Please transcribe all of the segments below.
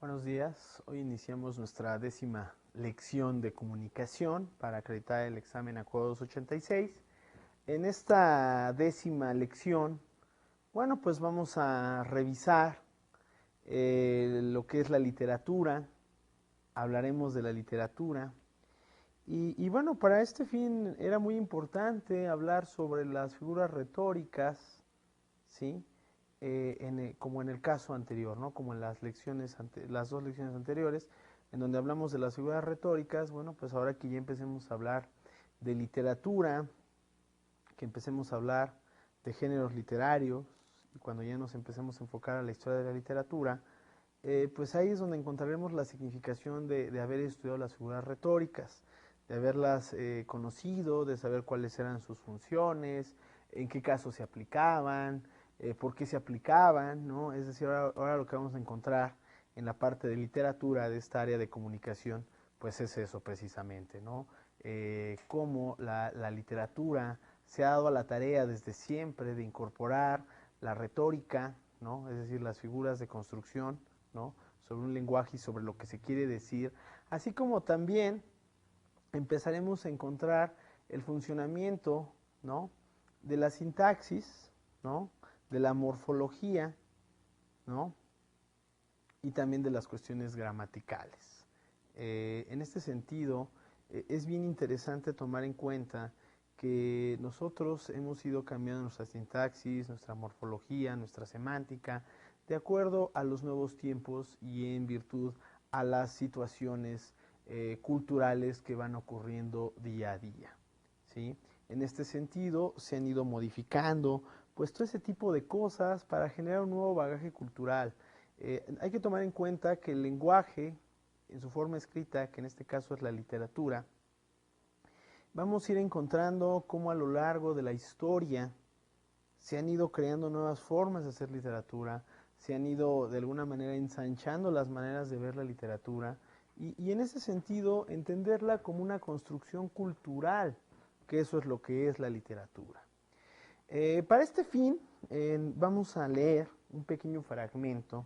Buenos días, hoy iniciamos nuestra 10ª lección de comunicación para acreditar el examen ACUA 286. En esta 10ª lección, bueno, pues vamos a revisar lo que es la literatura, hablaremos de la literatura y bueno, para este fin era muy importante hablar sobre las figuras retóricas, ¿sí? Como en el caso anterior, ¿no? Como en las dos lecciones anteriores, en donde hablamos de las figuras retóricas. Bueno, pues ahora que ya empecemos a hablar de literatura, que empecemos a hablar de géneros literarios, y cuando ya nos empecemos a enfocar a la historia de la literatura, pues ahí es donde encontraremos la significación de haber estudiado las figuras retóricas, de haberlas conocido, de saber cuáles eran sus funciones, en qué casos se aplicaban, por qué se aplicaban, ¿no? Es decir, ahora lo que vamos a encontrar en la parte de literatura de esta área de comunicación, pues es eso precisamente, ¿no? Cómo la literatura se ha dado a la tarea desde siempre de incorporar la retórica, ¿no? Es decir, las figuras de construcción, ¿no? Sobre un lenguaje y sobre lo que se quiere decir, así como también empezaremos a encontrar el funcionamiento, ¿no? De la sintaxis, ¿no? De la morfología, ¿no? Y también de las cuestiones gramaticales. En este sentido, es bien interesante tomar en cuenta que nosotros hemos ido cambiando nuestra sintaxis, nuestra morfología, nuestra semántica, de acuerdo a los nuevos tiempos y en virtud a las situaciones culturales que van ocurriendo día a día, ¿sí? En este sentido, se han ido modificando pues todo ese tipo de cosas para generar un nuevo bagaje cultural. Hay que tomar en cuenta que el lenguaje, en su forma escrita, que en este caso es la literatura, vamos a ir encontrando cómo a lo largo de la historia se han ido creando nuevas formas de hacer literatura, se han ido de alguna manera ensanchando las maneras de ver la literatura y en ese sentido entenderla como una construcción cultural, que eso es lo que es la literatura. Para este fin vamos a leer un pequeño fragmento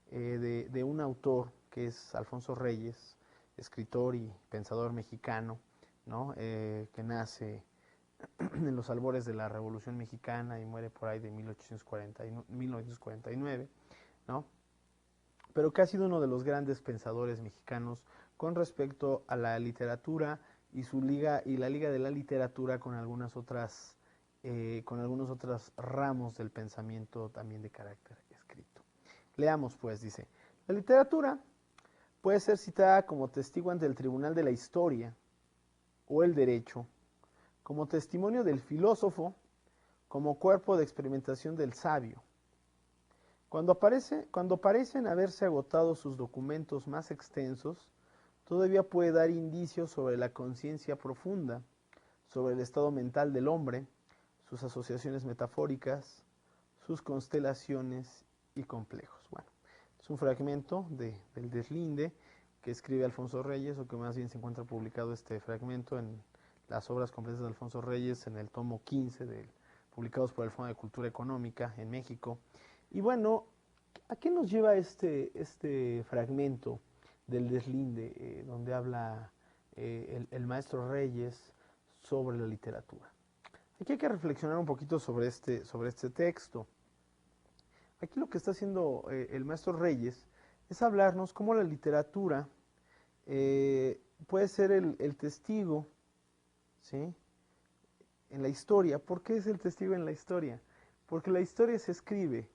de un autor que es Alfonso Reyes, escritor y pensador mexicano, ¿no? Que nace en los albores de la Revolución Mexicana y muere por ahí de 1949, ¿no? Pero que ha sido uno de los grandes pensadores mexicanos con respecto a la literatura y su liga y la liga de la literatura con algunos otros ramos del pensamiento también de carácter escrito. Leamos pues, dice, la literatura puede ser citada como testigo ante el tribunal de la historia o el derecho, como testimonio del filósofo, como cuerpo de experimentación del sabio. Cuando parecen haberse agotado sus documentos más extensos, todavía puede dar indicios sobre la conciencia profunda, sobre el estado mental del hombre, sus asociaciones metafóricas, sus constelaciones y complejos. Bueno, es un fragmento del Deslinde que escribe Alfonso Reyes, o que más bien se encuentra publicado este fragmento en las obras completas de Alfonso Reyes en el tomo 15 publicados por el Fondo de Cultura Económica en México. Y bueno, ¿a qué nos lleva este fragmento del Deslinde, donde habla el maestro Reyes sobre la literatura? Aquí hay que reflexionar un poquito sobre este texto. Aquí lo que está haciendo el maestro Reyes es hablarnos cómo la literatura puede ser el testigo, ¿sí? En la historia. ¿Por qué es el testigo en la historia? Porque la historia se escribe,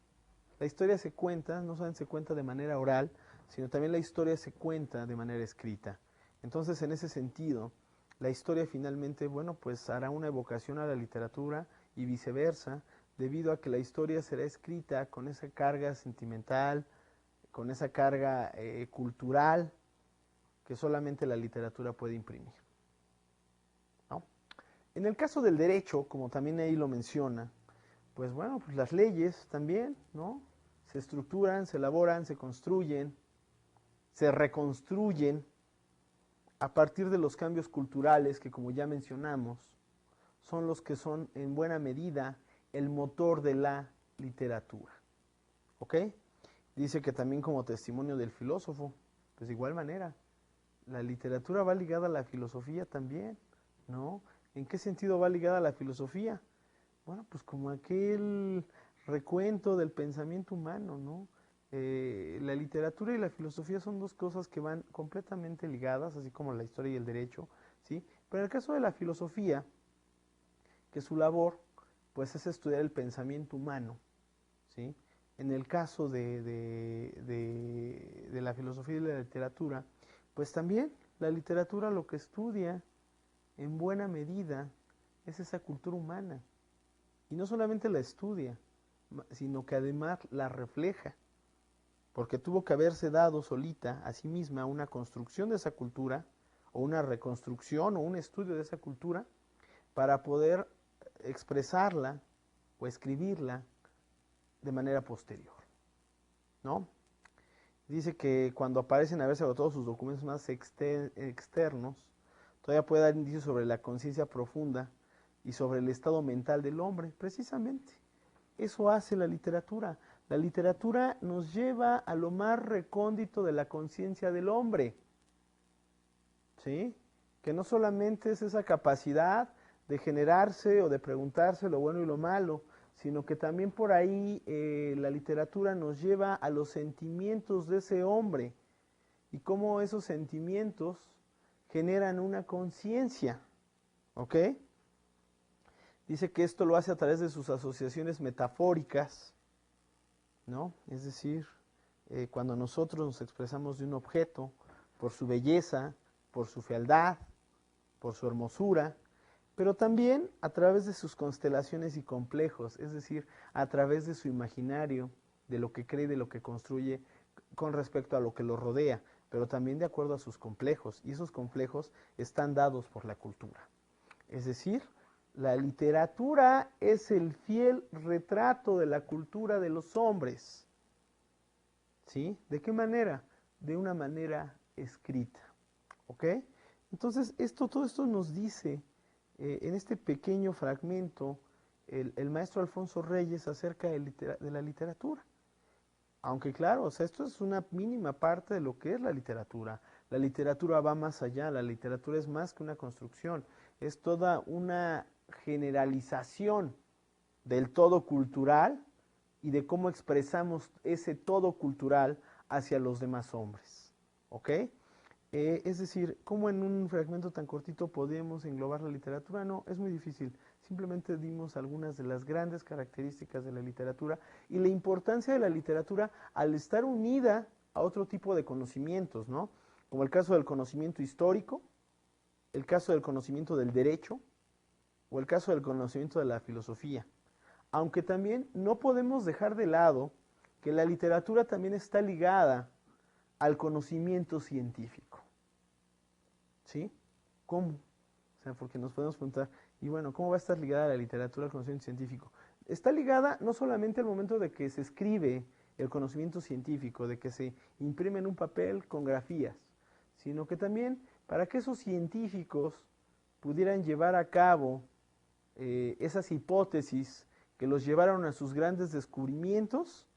la historia se cuenta, no solamente se cuenta de manera oral, sino también la historia se cuenta de manera escrita. Entonces, en ese sentido, la historia finalmente, bueno, pues hará una evocación a la literatura y viceversa, debido a que la historia será escrita con esa carga sentimental, con esa carga cultural que solamente la literatura puede imprimir, ¿no? En el caso del derecho, como también ahí lo menciona, pues bueno, pues las leyes también, ¿no? Se estructuran, se elaboran, se construyen, se reconstruyen a partir de los cambios culturales que, como ya mencionamos, son los que son en buena medida el motor de la literatura. ¿Ok? Dice que también como testimonio del filósofo, pues de igual manera, la literatura va ligada a la filosofía también, ¿no? ¿En qué sentido va ligada a la filosofía? Bueno, pues como aquel recuento del pensamiento humano, ¿no? La literatura y la filosofía son dos cosas que van completamente ligadas, así como la historia y el derecho, ¿sí? Pero en el caso de la filosofía, que su labor, pues es estudiar el pensamiento humano, ¿sí? En el caso de la filosofía y la literatura, pues también la literatura lo que estudia en buena medida es esa cultura humana. Y no solamente la estudia, sino que además la refleja, porque tuvo que haberse dado solita a sí misma una construcción de esa cultura, o una reconstrucción o un estudio de esa cultura, para poder expresarla o escribirla de manera posterior, ¿no? Dice que cuando aparecen a verse todos sus documentos más externos, todavía puede dar indicios sobre la conciencia profunda y sobre el estado mental del hombre, precisamente. Eso hace la literatura. La literatura nos lleva a lo más recóndito de la conciencia del hombre, ¿sí? Que no solamente es esa capacidad de generarse o de preguntarse lo bueno y lo malo, sino que también por ahí la literatura nos lleva a los sentimientos de ese hombre y cómo esos sentimientos generan una conciencia, ¿ok? Dice que esto lo hace a través de sus asociaciones metafóricas, ¿no? Es decir, cuando nosotros nos expresamos de un objeto por su belleza, por su fealdad, por su hermosura, pero también a través de sus constelaciones y complejos, es decir, a través de su imaginario, de lo que cree, de lo que construye con respecto a lo que lo rodea, pero también de acuerdo a sus complejos, y esos complejos están dados por la cultura. Es decir, la literatura es el fiel retrato de la cultura de los hombres. ¿Sí? ¿De qué manera? De una manera escrita. ¿Ok? Entonces, todo esto nos dice en este pequeño fragmento el maestro Alfonso Reyes acerca de la literatura. Aunque claro, o sea, esto es una mínima parte de lo que es la literatura. La literatura va más allá, la literatura es más que una construcción, es toda una generalización del todo cultural y de cómo expresamos ese todo cultural hacia los demás hombres. ¿Ok? Es decir, ¿cómo en un fragmento tan cortito podemos englobar la literatura? No, es muy difícil. Simplemente dimos algunas de las grandes características de la literatura y la importancia de la literatura al estar unida a otro tipo de conocimientos, ¿no? Como el caso del conocimiento histórico, el caso del conocimiento del derecho o el caso del conocimiento de la filosofía. Aunque también no podemos dejar de lado que la literatura también está ligada al conocimiento científico. ¿Sí? ¿Cómo? O sea, porque nos podemos preguntar, y bueno, ¿cómo va a estar ligada la literatura al conocimiento científico? Está ligada no solamente al momento de que se escribe el conocimiento científico, de que se imprime en un papel con grafías, sino que también para que esos científicos pudieran llevar a cabo esas hipótesis que los llevaron a sus grandes descubrimientos,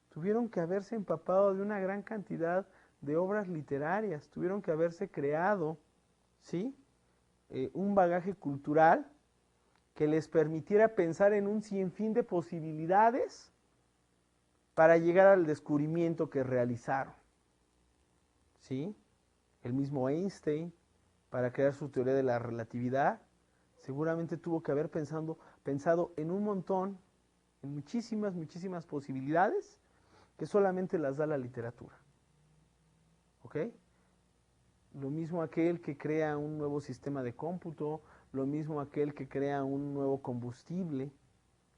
tuvieron que haberse empapado de una gran cantidad de obras literarias, tuvieron que haberse creado, ¿sí? Un bagaje cultural que les permitiera pensar en un sinfín de posibilidades para llegar al descubrimiento que realizaron, ¿sí? El mismo Einstein, para crear su teoría de la relatividad, seguramente tuvo que haber pensado en un montón, en muchísimas posibilidades que solamente las da la literatura. ¿Ok? Lo mismo aquel que crea un nuevo sistema de cómputo, lo mismo aquel que crea un nuevo combustible.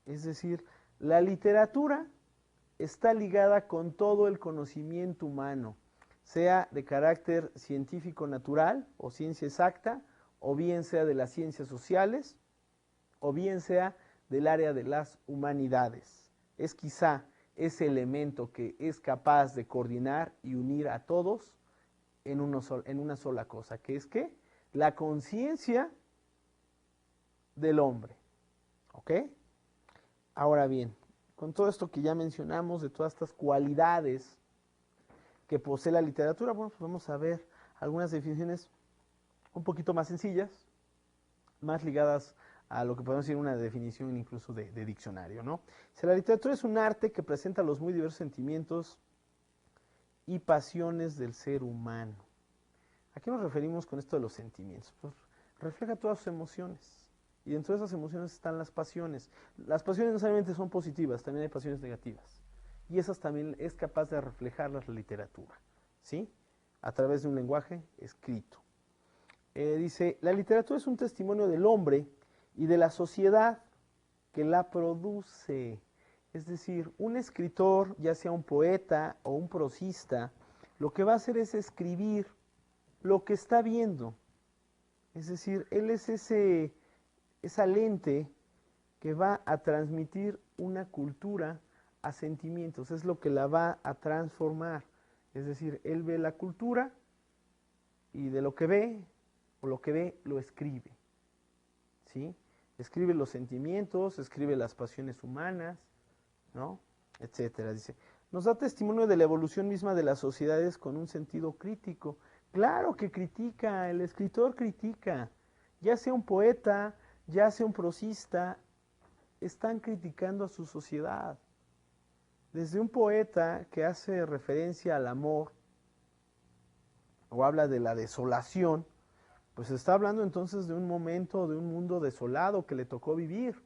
Es decir, la literatura está ligada con todo el conocimiento humano, sea de carácter científico natural o ciencia exacta, o bien sea de las ciencias sociales, o bien sea del área de las humanidades. Es quizá ese elemento que es capaz de coordinar y unir a todos en una sola cosa, que es que la conciencia del hombre. ¿Ok? Ahora bien, con todo esto que ya mencionamos, de todas estas cualidades que posee la literatura, bueno, pues vamos a ver algunas definiciones un poquito más sencillas, más ligadas a lo que podemos decir una definición incluso de diccionario, ¿no? Si la literatura es un arte que presenta los muy diversos sentimientos y pasiones del ser humano. ¿A qué nos referimos con esto de los sentimientos? Pues refleja todas sus emociones. Y dentro de esas emociones están las pasiones. Las pasiones no necesariamente son positivas, también hay pasiones negativas. Y esas también es capaz de reflejarlas la literatura, ¿sí? A través de un lenguaje escrito. Dice, la literatura es un testimonio del hombre y de la sociedad que la produce. Es decir, un escritor, ya sea un poeta o un prosista, lo que va a hacer es escribir lo que está viendo. Es decir, él es esa lente que va a transmitir una cultura a sentimientos, es lo que la va a transformar. Es decir, él ve la cultura y de lo que ve, o lo que ve, lo escribe. ¿Sí? Escribe los sentimientos, escribe las pasiones humanas, ¿no? Etcétera. Dice, nos da testimonio de la evolución misma de las sociedades con un sentido crítico. Claro que critica, el escritor critica, ya sea un poeta, ya sea un prosista, están criticando a su sociedad. Desde un poeta que hace referencia al amor o habla de la desolación, pues está hablando entonces de un momento, de un mundo desolado que le tocó vivir.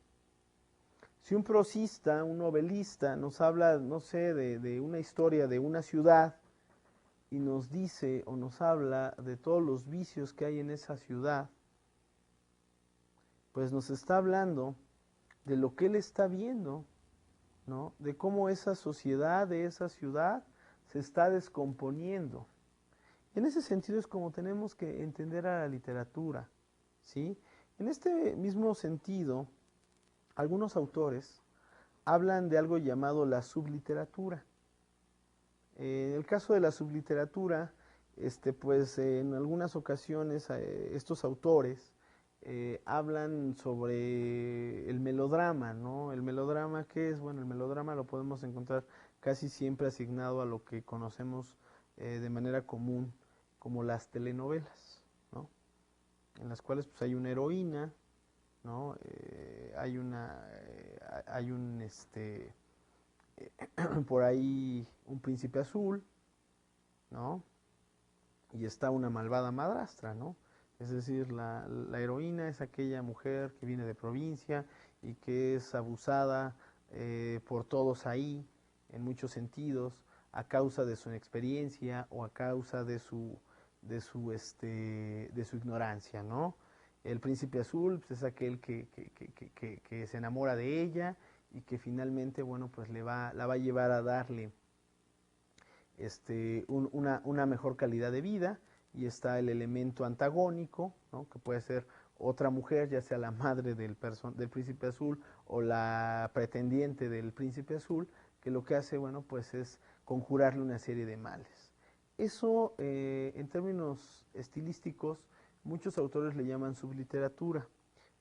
Si un prosista, un novelista, nos habla, no sé, de una historia de una ciudad y nos dice o nos habla de todos los vicios que hay en esa ciudad, pues nos está hablando de lo que él está viendo, ¿no? De cómo esa sociedad de esa ciudad se está descomponiendo. En ese sentido es como tenemos que entender a la literatura, ¿sí? En este mismo sentido, algunos autores hablan de algo llamado la subliteratura. En el caso de la subliteratura, pues en algunas ocasiones estos autores hablan sobre el melodrama, ¿no? El melodrama, ¿qué es? Bueno, el melodrama lo podemos encontrar casi siempre asignado a lo que conocemos de manera común como las telenovelas, ¿no? En las cuales pues hay una heroína, ¿no? Hay un por ahí un príncipe azul, ¿no? Y está una malvada madrastra, ¿no? Es decir, la heroína es aquella mujer que viene de provincia y que es abusada por todos ahí, en muchos sentidos, a causa de su inexperiencia o a causa de su ignorancia, ¿no? El príncipe azul pues, es aquel que se enamora de ella y que finalmente, bueno, pues la va a llevar a darle una mejor calidad de vida, y está el elemento antagónico, ¿no? Que puede ser otra mujer, ya sea la madre del príncipe azul o la pretendiente del príncipe azul, que lo que hace, bueno, pues es conjurarle una serie de males. Eso, en términos estilísticos, muchos autores le llaman subliteratura.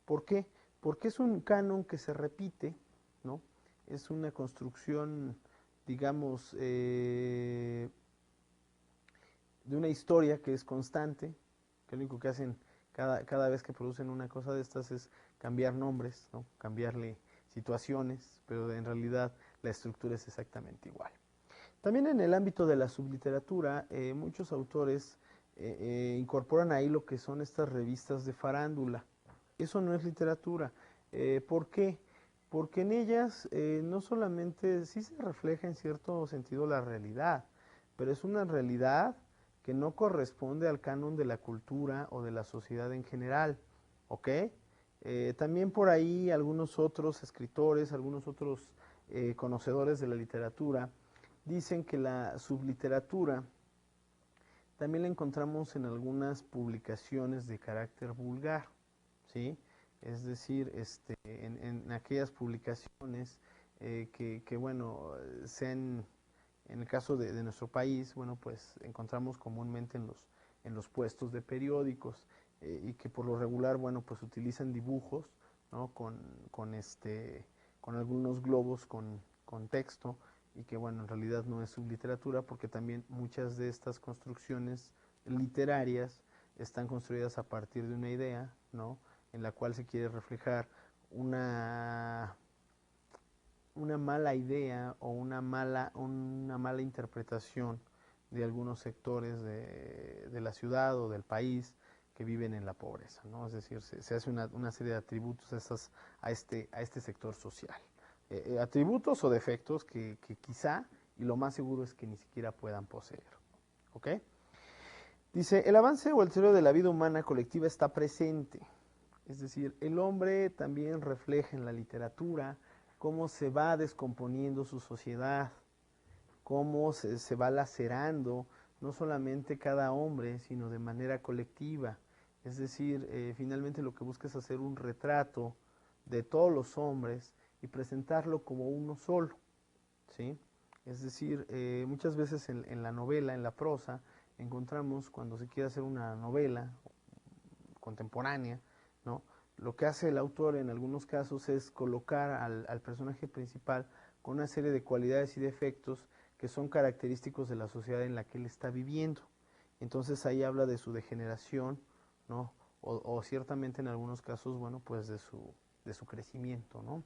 ¿Por qué? Porque es un canon que se repite, ¿no? Es una construcción, digamos, de una historia que es constante, que lo único que hacen cada vez que producen una cosa de estas es cambiar nombres, ¿no? Cambiarle situaciones, pero en realidad la estructura es exactamente igual. También en el ámbito de la subliteratura, muchos autores incorporan ahí lo que son estas revistas de farándula. Eso no es literatura. ¿Por qué? Porque en ellas no solamente sí se refleja en cierto sentido la realidad, pero es una realidad que no corresponde al canon de la cultura o de la sociedad en general, ¿ok? También por ahí algunos otros escritores, algunos otros conocedores de la literatura, dicen que la subliteratura también la encontramos en algunas publicaciones de carácter vulgar, ¿sí? Es decir, en aquellas publicaciones bueno, sean, en el caso de nuestro país, bueno, pues encontramos comúnmente en los puestos de periódicos y que por lo regular, bueno, pues utilizan dibujos, ¿no? Con algunos globos contexto y que bueno, en realidad no es subliteratura porque también muchas de estas construcciones literarias están construidas a partir de una idea, ¿no? En la cual se quiere reflejar una, una mala idea o una mala interpretación de algunos sectores de la ciudad o del país que viven en la pobreza, ¿no? Es decir, se hace una serie de atributos a este sector social. Atributos o defectos que quizá, y lo más seguro es que ni siquiera puedan poseer. ¿Ok? Dice, el avance o el desarrollo de la vida humana colectiva está presente. Es decir, el hombre también refleja en la literatura cómo se va descomponiendo su sociedad, cómo se va lacerando no solamente cada hombre, sino de manera colectiva. Es decir, finalmente lo que busca es hacer un retrato de todos los hombres y presentarlo como uno solo, ¿sí? Es decir, muchas veces en la novela, en la prosa, encontramos cuando se quiere hacer una novela contemporánea, ¿no? Lo que hace el autor en algunos casos es colocar al personaje principal con una serie de cualidades y defectos que son característicos de la sociedad en la que él está viviendo. Entonces ahí habla de su degeneración, ¿no? O ciertamente en algunos casos, bueno, pues de su crecimiento, ¿no?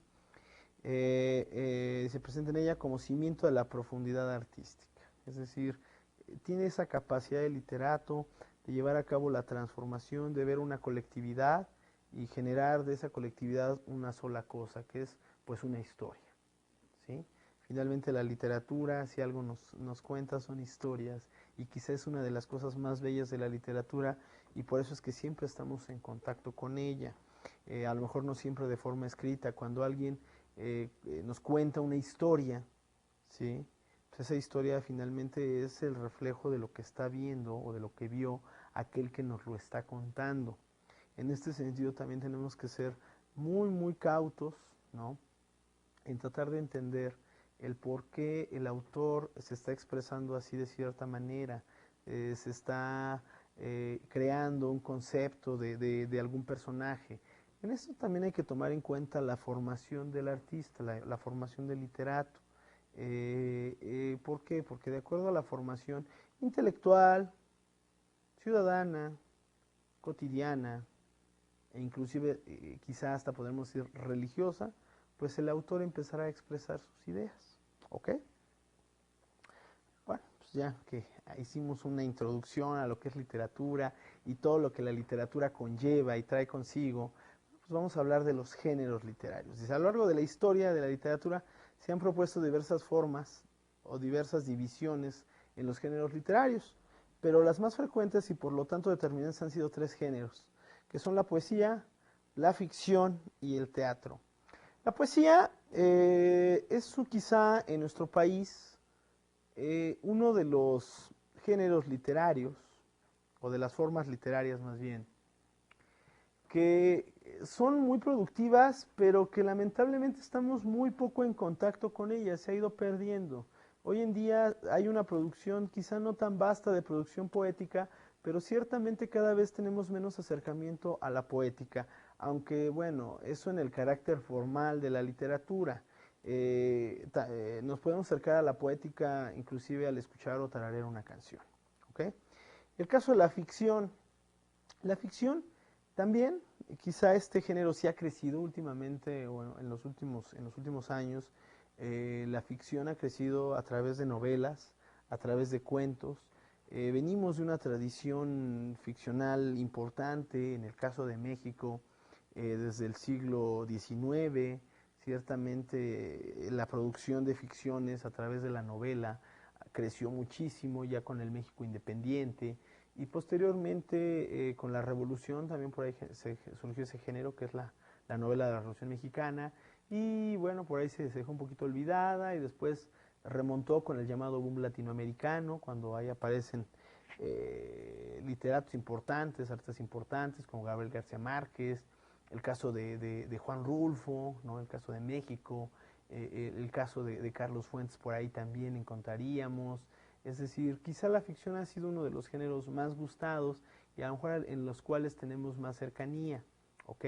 Se presenta en ella como cimiento de la profundidad artística. Es decir, tiene esa capacidad de literato de llevar a cabo la transformación, de ver una colectividad y generar de esa colectividad una sola cosa, que es pues una historia, ¿sí? Finalmente la literatura, si algo nos cuenta, son historias, y quizás es una de las cosas más bellas de la literatura, y por eso es que siempre estamos en contacto con ella. A lo mejor no siempre de forma escrita, cuando alguien nos cuenta una historia, ¿sí? Pues esa historia finalmente es el reflejo de lo que está viendo o de lo que vio aquel que nos lo está contando. En este sentido también tenemos que ser muy cautos, ¿no? En tratar de entender el por qué el autor se está expresando así de cierta manera, se está creando un concepto de algún personaje. En esto también hay que tomar en cuenta la formación del artista, la formación del literato. ¿Por qué? Porque de acuerdo a la formación intelectual, ciudadana, cotidiana, e inclusive quizá hasta podemos decir religiosa, pues el autor empezará a expresar sus ideas. ¿Ok? Bueno, pues ya que hicimos una introducción a lo que es literatura y todo lo que la literatura conlleva y trae consigo, pues vamos a hablar de los géneros literarios. Dice, a lo largo de la historia de la literatura se han propuesto diversas formas o diversas divisiones en los géneros literarios, pero las más frecuentes y por lo tanto determinantes han sido tres géneros, que son la poesía, la ficción y el teatro. La poesía es quizá en nuestro país uno de los géneros literarios, o de las formas literarias más bien, que son muy productivas, pero que lamentablemente estamos muy poco en contacto con ellas, se ha ido perdiendo. Hoy en día hay una producción quizá no tan vasta de producción poética, pero ciertamente cada vez tenemos menos acercamiento a la poética, aunque bueno, eso en el carácter formal de la literatura. Nos podemos acercar a la poética inclusive al escuchar o tararear una canción. ¿Okay? El caso de la ficción también, quizá este género sí ha crecido últimamente o en los últimos años. La ficción ha crecido a través de novelas, a través de cuentos. Venimos de una tradición ficcional importante, en el caso de México, desde el siglo XIX. Ciertamente la producción de ficciones a través de la novela creció muchísimo ya con el México independiente, y posteriormente con la revolución también por ahí surgió ese género que es la novela de la Revolución Mexicana, y bueno, por ahí se dejó un poquito olvidada y después remontó con el llamado boom latinoamericano, cuando ahí aparecen literatos importantes, artistas importantes como Gabriel García Márquez, el caso de Juan Rulfo, ¿no? El caso de México, el caso de Carlos Fuentes por ahí también encontraríamos. Es decir, quizá la ficción ha sido uno de los géneros más gustados y a lo mejor en los cuales tenemos más cercanía, ¿ok?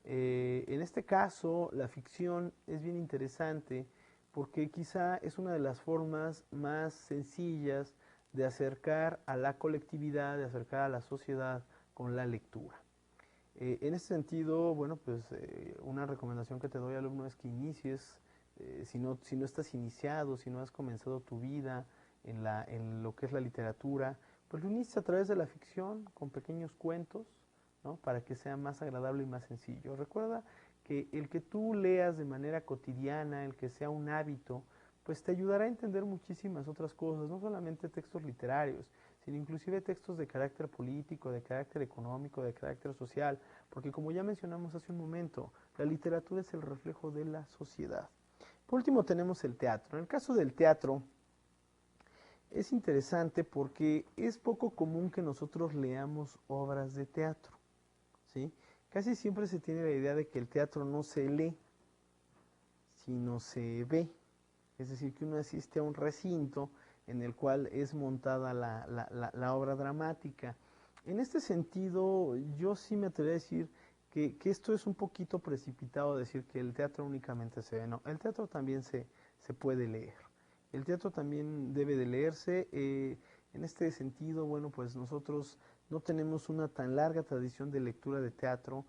En este caso, la ficción es bien interesante porque quizá es una de las formas más sencillas de acercar a la colectividad, de acercar a la sociedad con la lectura. En ese sentido, bueno, pues una recomendación que te doy, alumno, es que inicies, si no estás iniciado, si no has comenzado tu vida en lo que es la literatura, pues lo inicies a través de la ficción, con pequeños cuentos, ¿no? Para que sea más agradable y más sencillo. Recuerda que el que tú leas de manera cotidiana, el que sea un hábito, pues te ayudará a entender muchísimas otras cosas, no solamente textos literarios, sino inclusive textos de carácter político, de carácter económico, de carácter social, porque como ya mencionamos hace un momento, la literatura es el reflejo de la sociedad. Por último tenemos el teatro. En el caso del teatro es interesante porque es poco común que nosotros leamos obras de teatro, ¿sí? Casi siempre se tiene la idea de que el teatro no se lee, sino se ve. Es decir, que uno asiste a un recinto en el cual es montada la obra dramática. En este sentido, yo sí me atrevería a decir que esto es un poquito precipitado, decir que el teatro únicamente se ve. No, el teatro también se puede leer. El teatro también debe de leerse. En este sentido, bueno, pues nosotros no tenemos una tan larga tradición de lectura de teatro.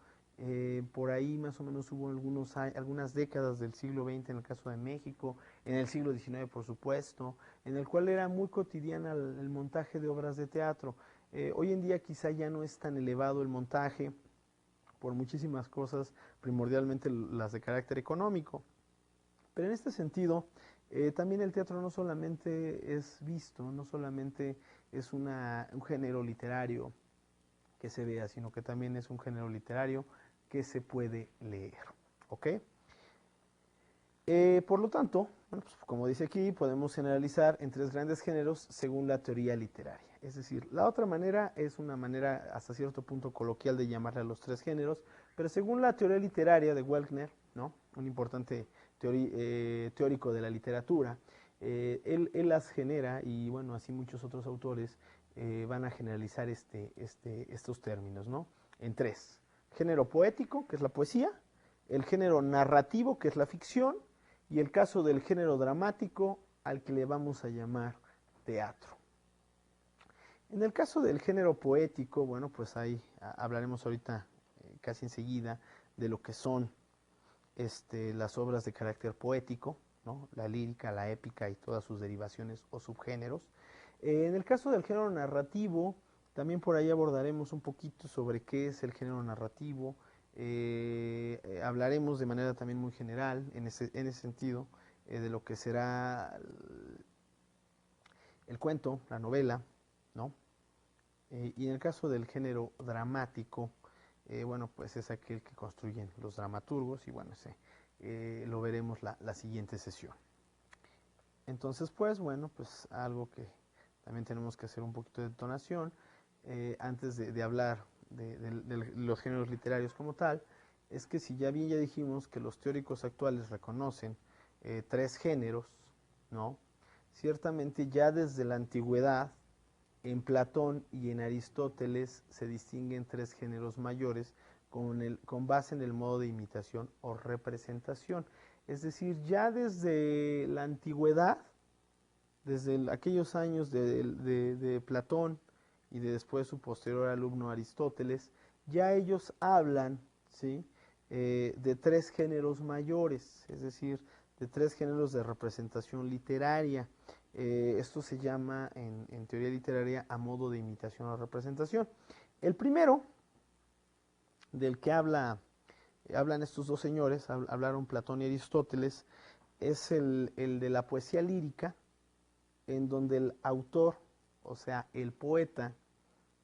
Por ahí más o menos hubo algunas décadas del siglo XX en el caso de México, en el siglo XIX por supuesto, en el cual era muy cotidiana el montaje de obras de teatro. Hoy en día quizá ya no es tan elevado el montaje por muchísimas cosas, primordialmente las de carácter económico. Pero en este sentido, también el teatro no solamente es visto, no solamente es un género literario que se vea, sino que también es un género literario que se puede leer. ¿Ok? Por lo tanto, bueno, pues, como dice aquí, podemos generalizar en tres grandes géneros según la teoría literaria. Es decir, la otra manera es una manera hasta cierto punto coloquial de llamarle a los tres géneros, pero según la teoría literaria de Welkner, ¿no? Un importante teórico de la literatura, él las genera y bueno, así muchos otros autores van a generalizar estos términos, ¿no? En tres. Género poético, que es la poesía, el género narrativo, que es la ficción, y el caso del género dramático, al que le vamos a llamar teatro. En el caso del género poético, bueno, pues ahí hablaremos ahorita casi enseguida de lo que son las obras de carácter poético, ¿no? La lírica, la épica y todas sus derivaciones o subgéneros. En el caso del género narrativo, también por ahí abordaremos un poquito sobre qué es el género narrativo. Hablaremos de manera también muy general en ese sentido de lo que será el cuento, la novela, ¿no? Y en el caso del género dramático, bueno, pues es aquel que construyen los dramaturgos y bueno, lo veremos la siguiente sesión. Entonces, pues, bueno, pues algo que también tenemos que hacer un poquito de detonación antes de hablar de los géneros literarios como tal, es que si ya bien ya dijimos que los teóricos actuales reconocen tres géneros, ¿no? Ciertamente ya desde la antigüedad, en Platón y en Aristóteles se distinguen tres géneros mayores con base en el modo de imitación o representación. Es decir, ya desde la antigüedad, desde aquellos años de Platón y de después su posterior alumno Aristóteles, ya ellos hablan, ¿sí? De tres géneros mayores, es decir, de tres géneros de representación literaria. Esto se llama en teoría literaria a modo de imitación o representación. El primero, del que hablan estos dos señores, hablaron Platón y Aristóteles, es el de la poesía lírica, en donde el autor, o sea, el poeta,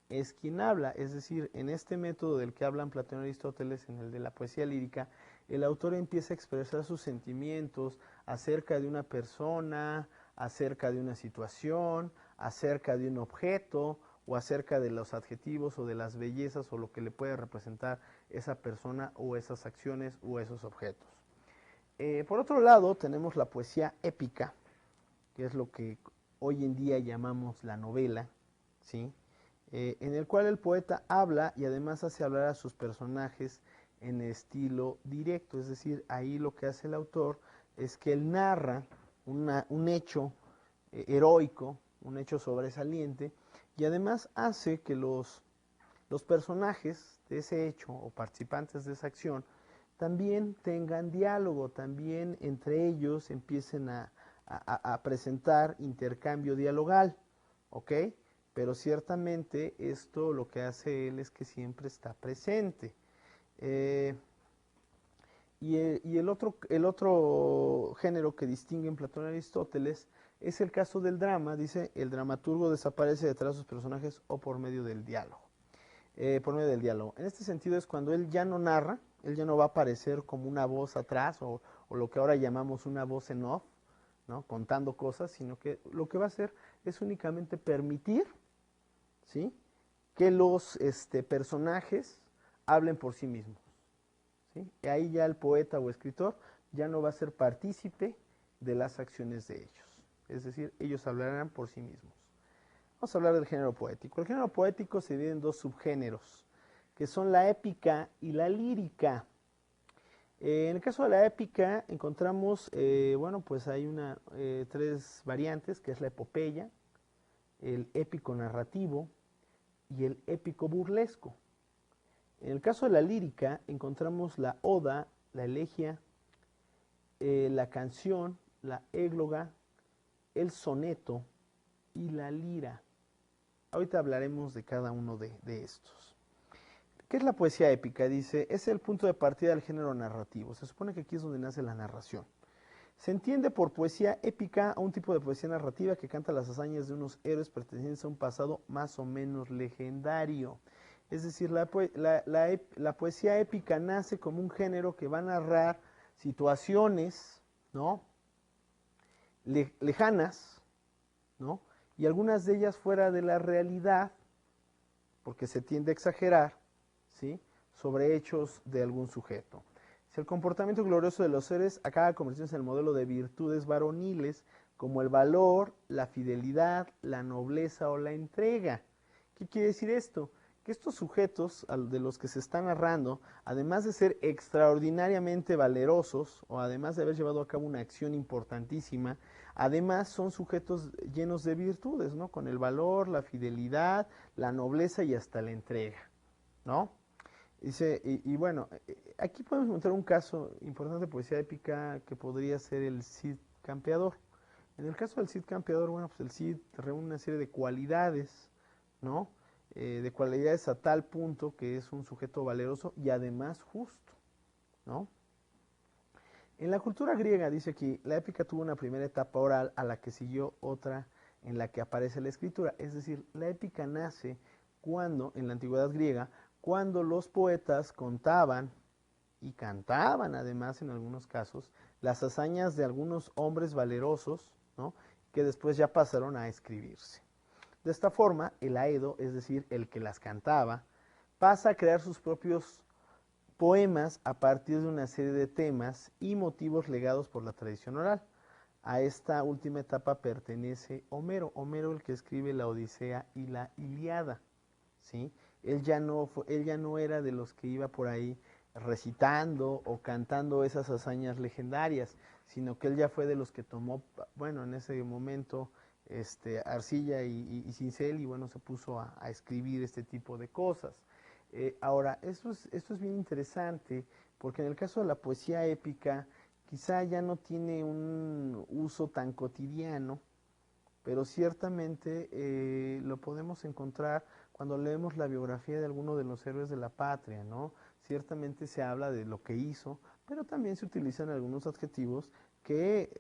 es quien habla. Es decir, en este método del que hablan Platón y Aristóteles, en el de la poesía lírica, el autor empieza a expresar sus sentimientos acerca de una persona, acerca de una situación, acerca de un objeto o acerca de los adjetivos o de las bellezas o lo que le puede representar esa persona o esas acciones o esos objetos. Por otro lado, tenemos la poesía épica, que es lo que hoy en día llamamos la novela, ¿sí? En el cual el poeta habla y además hace hablar a sus personajes en estilo directo, es decir, ahí lo que hace el autor es que él narra un hecho heroico, un hecho sobresaliente, y además hace que los personajes de ese hecho o participantes de esa acción también tengan diálogo, también entre ellos empiecen a presentar intercambio dialogal, ¿ok? Pero ciertamente esto lo que hace él es que siempre está presente. Y el otro género que distingue en Platón y Aristóteles es el caso del drama. Dice, el dramaturgo desaparece detrás de sus personajes o por medio del diálogo. Por medio del diálogo. En este sentido es cuando él ya no narra, él ya no va a aparecer como una voz atrás o lo que ahora llamamos una voz en off, ¿no? Contando cosas, sino que lo que va a hacer es únicamente permitir, ¿sí?, que los personajes hablen por sí mismos. ¿Sí? Y ahí ya el poeta o escritor ya no va a ser partícipe de las acciones de ellos. Es decir, ellos hablarán por sí mismos. Vamos a hablar del género poético. El género poético se divide en dos subgéneros, que son la épica y la lírica. En el caso de la épica encontramos, bueno, pues hay tres variantes, que es la epopeya, el épico narrativo y el épico burlesco. En el caso de la lírica encontramos la oda, la elegía, la canción, la égloga, el soneto y la lira. Ahorita hablaremos de cada uno de estos. ¿Qué es la poesía épica? Dice, es el punto de partida del género narrativo. Se supone que aquí es donde nace la narración. Se entiende por poesía épica a un tipo de poesía narrativa que canta las hazañas de unos héroes pertenecientes a un pasado más o menos legendario. Es decir, la poesía épica nace como un género que va a narrar situaciones, ¿no?, lejanas, ¿no?, y algunas de ellas fuera de la realidad, porque se tiende a exagerar, ¿sí?, sobre hechos de algún sujeto. Si el comportamiento glorioso de los seres acaba convirtiéndose en el modelo de virtudes varoniles, como el valor, la fidelidad, la nobleza o la entrega. ¿Qué quiere decir esto? Que estos sujetos de los que se está narrando, además de ser extraordinariamente valerosos, o además de haber llevado a cabo una acción importantísima, además son sujetos llenos de virtudes, ¿no?, con el valor, la fidelidad, la nobleza y hasta la entrega, ¿no? Dice, y bueno, aquí podemos encontrar un caso importante de poesía épica que podría ser el Cid Campeador. En el caso del Cid Campeador, bueno, pues el Cid reúne una serie de cualidades, ¿no? De cualidades a tal punto que es un sujeto valeroso y además justo, ¿no? En la cultura griega, dice aquí, la épica tuvo una primera etapa oral a la que siguió otra en la que aparece la escritura. Es decir, la épica nace cuando, en la antigüedad griega, cuando los poetas contaban y cantaban además en algunos casos las hazañas de algunos hombres valerosos, ¿no?, que después ya pasaron a escribirse. De esta forma, el aedo, es decir, el que las cantaba, pasa a crear sus propios poemas a partir de una serie de temas y motivos legados por la tradición oral. A esta última etapa pertenece Homero, Homero el que escribe la Odisea y la Ilíada, ¿sí? Él ya no era de los que iba por ahí recitando o cantando esas hazañas legendarias, sino que él ya fue de los que tomó, bueno, en ese momento, arcilla y cincel, y bueno, se puso a escribir este tipo de cosas. Ahora, esto es bien interesante, porque en el caso de la poesía épica, quizá ya no tiene un uso tan cotidiano, pero ciertamente lo podemos encontrar cuando leemos la biografía de alguno de los héroes de la patria, ¿no? Ciertamente se habla de lo que hizo, pero también se utilizan algunos adjetivos que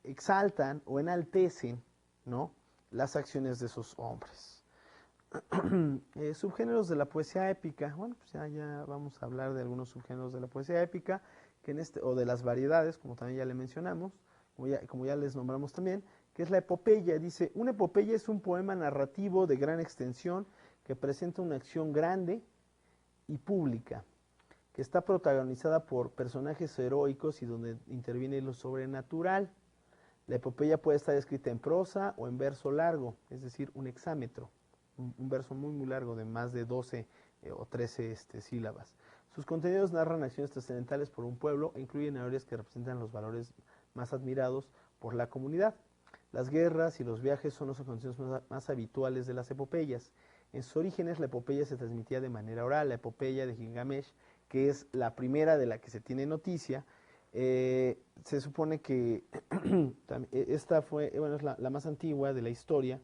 exaltan o enaltecen, ¿no?, las acciones de esos hombres. Subgéneros de la poesía épica. Bueno, pues ya vamos a hablar de algunos subgéneros de la poesía épica, que o de las variedades, como también ya le mencionamos, como ya les nombramos también, que es la epopeya. Dice, una epopeya es un poema narrativo de gran extensión que presenta una acción grande y pública, que está protagonizada por personajes heroicos y donde interviene lo sobrenatural. La epopeya puede estar escrita en prosa o en verso largo, es decir, un hexámetro, un verso muy largo de más de 12 o 13 sílabas. Sus contenidos narran acciones trascendentales por un pueblo e incluyen historias que representan los valores más admirados por la comunidad. Las guerras y los viajes son los acontecimientos más habituales de las epopeyas. En sus orígenes la epopeya se transmitía de manera oral. La epopeya de Gilgamesh, que es la primera de la que se tiene noticia, se supone que esta fue, bueno, es la más antigua de la historia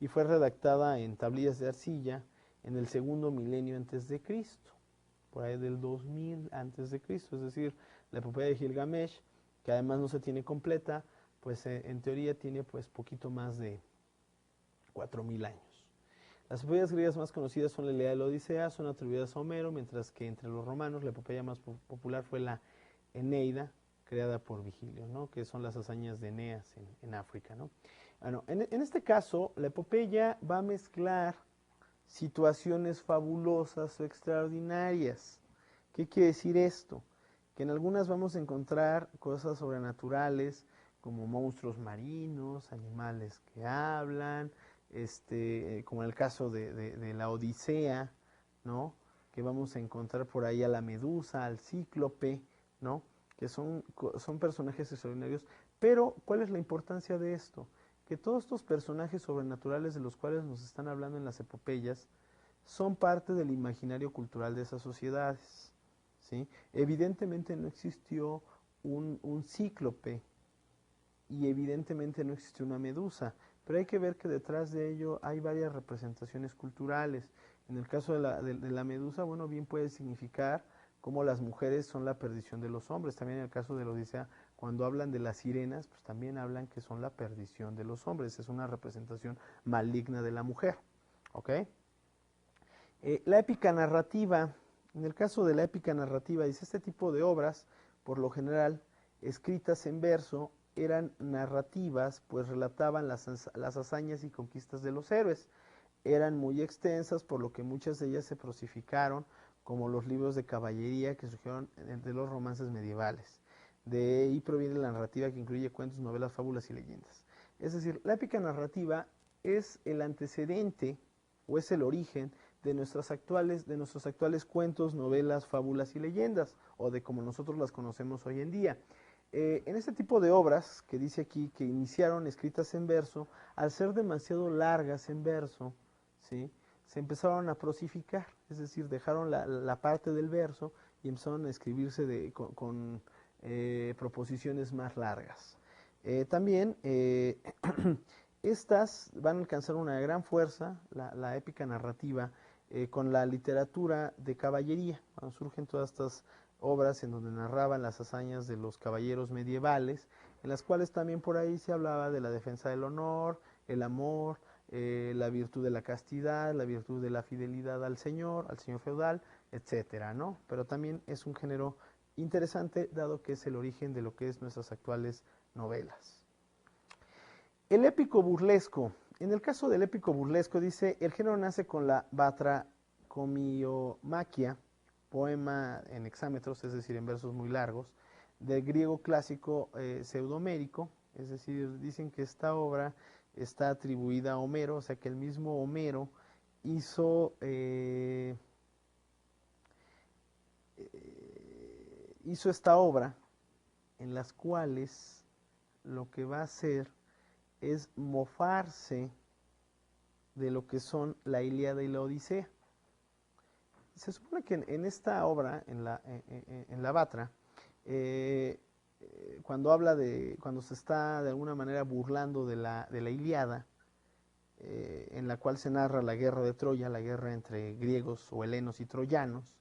y fue redactada en tablillas de arcilla en el segundo milenio antes de Cristo, por ahí del 2000 antes de Cristo. Es decir, la epopeya de Gilgamesh, que además no se tiene completa, pues en teoría tiene pues poquito más de 4000 años. Las epopeyas griegas más conocidas son la Ilíada y la Odisea, son atribuidas a Homero, mientras que entre los romanos la epopeya más popular fue la Eneida, creada por Vigilio, ¿no? Que son las hazañas de Eneas en África, ¿no? Bueno, en este caso, la epopeya va a mezclar situaciones fabulosas o extraordinarias. ¿Qué quiere decir esto? Que en algunas vamos a encontrar cosas sobrenaturales, como monstruos marinos, animales que hablan, como en el caso de la Odisea, ¿no? Que vamos a encontrar por ahí a la Medusa, al Cíclope, ¿no? Que son personajes extraordinarios. Pero, ¿cuál es la importancia de esto? Que todos estos personajes sobrenaturales de los cuales nos están hablando en las epopeyas son parte del imaginario cultural de esas sociedades, ¿sí? Evidentemente no existió un cíclope y evidentemente no existió una medusa, pero hay que ver que detrás de ello hay varias representaciones culturales. En el caso de la medusa, bueno, bien puede significar cómo las mujeres son la perdición de los hombres. También en el caso de la Odisea, cuando hablan de las sirenas, pues también hablan que son la perdición de los hombres. Es una representación maligna de la mujer, ¿ok? La épica narrativa, en el caso de la épica narrativa, dice, este tipo de obras, por lo general, escritas en verso, eran narrativas, pues relataban las hazañas y conquistas de los héroes. Eran muy extensas, por lo que muchas de ellas se prosificaron, como los libros de caballería que surgieron de los romances medievales. De ahí proviene la narrativa que incluye cuentos, novelas, fábulas y leyendas. Es decir, la épica narrativa es el antecedente o es el origen de nuestros actuales cuentos, novelas, fábulas y leyendas, o de como nosotros las conocemos hoy en día. En este tipo de obras, que dice aquí que iniciaron escritas en verso, al ser demasiado largas en verso, ¿sí?, se empezaron a prosificar, es decir, dejaron la parte del verso y empezaron a escribirse con proposiciones más largas. También estas van a alcanzar una gran fuerza, la épica narrativa, con la literatura de caballería. Cuando surgen todas estas obras en donde narraban las hazañas de los caballeros medievales, en las cuales también por ahí se hablaba de la defensa del honor, el amor, la virtud de la castidad, la virtud de la fidelidad al señor feudal, etcétera, ¿no? Pero también es un género interesante, dado que es el origen de lo que es nuestras actuales novelas. El épico burlesco. En el caso del épico burlesco, dice, el género nace con la batracomiomaquia, poema en hexámetros, es decir, en versos muy largos, del griego clásico pseudomérico, es decir, dicen que esta obra está atribuida a Homero, o sea que el mismo Homero hizo esta obra en las cuales lo que va a hacer es mofarse de lo que son la Ilíada y la Odisea. Se supone que en esta obra, en la Batra, cuando se está de alguna manera burlando de la Ilíada, en la cual se narra la guerra de Troya, la guerra entre griegos o helenos y troyanos,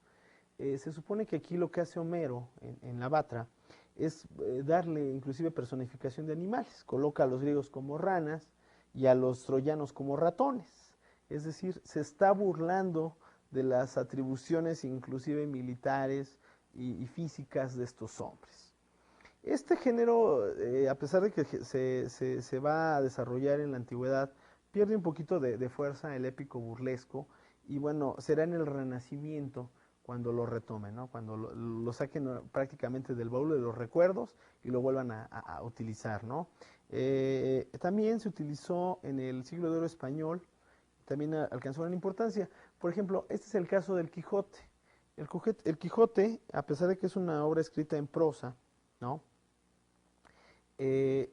se supone que aquí lo que hace Homero en la Batra es darle inclusive personificación de animales. Coloca a los griegos como ranas y a los troyanos como ratones. Es decir, se está burlando de las atribuciones inclusive militares y físicas de estos hombres. Este género, a pesar de que se va a desarrollar en la antigüedad, pierde un poquito de fuerza el épico burlesco, y bueno, será en el Renacimiento cuando lo retomen, ¿no? Cuando lo saquen prácticamente del baúl de los recuerdos y lo vuelvan a utilizar, ¿no? También se utilizó en el siglo de oro español, también alcanzó gran importancia. Por ejemplo, este es el caso del Quijote. El Quijote, a pesar de que es una obra escrita en prosa, ¿no?,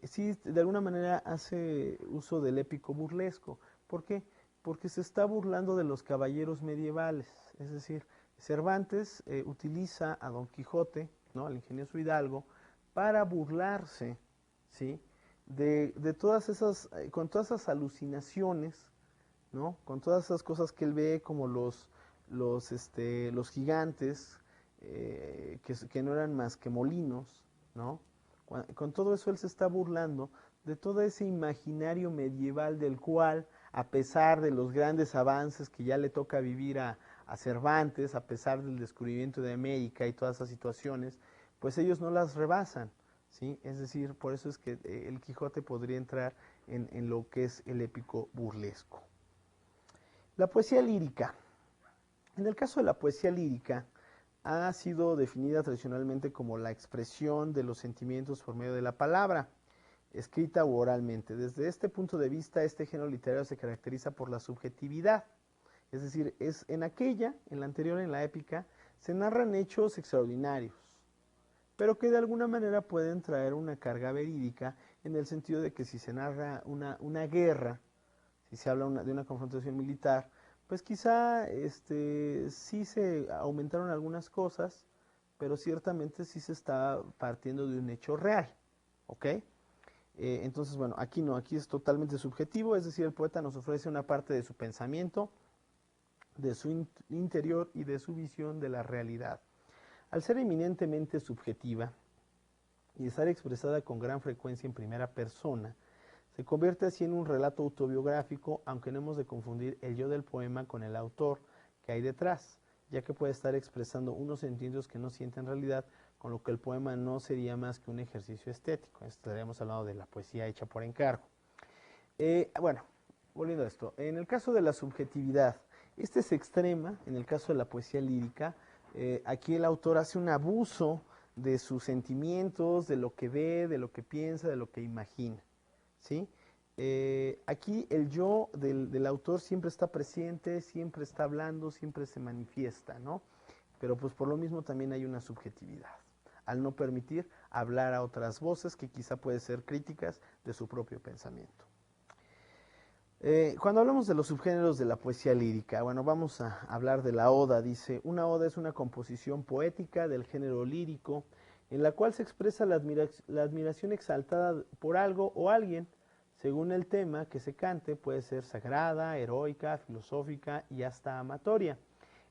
sí, de alguna manera hace uso del épico burlesco. ¿Por qué? Porque se está burlando de los caballeros medievales. Es decir, Cervantes utiliza a Don Quijote, ¿no?, al ingenioso hidalgo, para burlarse, ¿sí?, de todas esas, con todas esas alucinaciones, ¿no?, con todas esas cosas que él ve como los gigantes, que no eran más que molinos, ¿no? Con todo eso él se está burlando de todo ese imaginario medieval del cual, a pesar de los grandes avances que ya le toca vivir a Cervantes, a pesar del descubrimiento de América y todas esas situaciones, pues ellos no las rebasan, ¿sí? Es decir, por eso es que el Quijote podría entrar en lo que es el épico burlesco. La poesía lírica. En el caso de la poesía lírica, ha sido definida tradicionalmente como la expresión de los sentimientos por medio de la palabra, escrita u oralmente. Desde este punto de vista, este género literario se caracteriza por la subjetividad. Es decir, en la anterior, en la épica, se narran hechos extraordinarios, pero que de alguna manera pueden traer una carga verídica, en el sentido de que si se narra una guerra, si se habla de una confrontación militar, pues quizá sí se aumentaron algunas cosas, pero ciertamente sí se está partiendo de un hecho real, ¿ok? Entonces, bueno, aquí no, aquí es totalmente subjetivo, es decir, el poeta nos ofrece una parte de su pensamiento, de su interior y de su visión de la realidad. Al ser eminentemente subjetiva y estar expresada con gran frecuencia en primera persona, se convierte así en un relato autobiográfico, aunque no hemos de confundir el yo del poema con el autor que hay detrás, ya que puede estar expresando unos sentimientos que no siente en realidad, con lo que el poema no sería más que un ejercicio estético. Estaríamos hablando de la poesía hecha por encargo. Bueno, volviendo a esto, en el caso de la subjetividad, este se extrema en el caso de la poesía lírica. Aquí el autor hace un abuso de sus sentimientos, de lo que ve, de lo que piensa, de lo que imagina, ¿sí? Aquí el yo del autor siempre está presente, siempre está hablando, siempre se manifiesta, ¿no? Pero pues por lo mismo también hay una subjetividad, al no permitir hablar a otras voces que quizá pueden ser críticas de su propio pensamiento. Cuando hablamos de los subgéneros de la poesía lírica, bueno, vamos a hablar de la oda. Dice, una oda es una composición poética del género lírico en la cual se expresa la admiración exaltada por algo o alguien, según el tema que se cante. Puede ser sagrada, heroica, filosófica y hasta amatoria.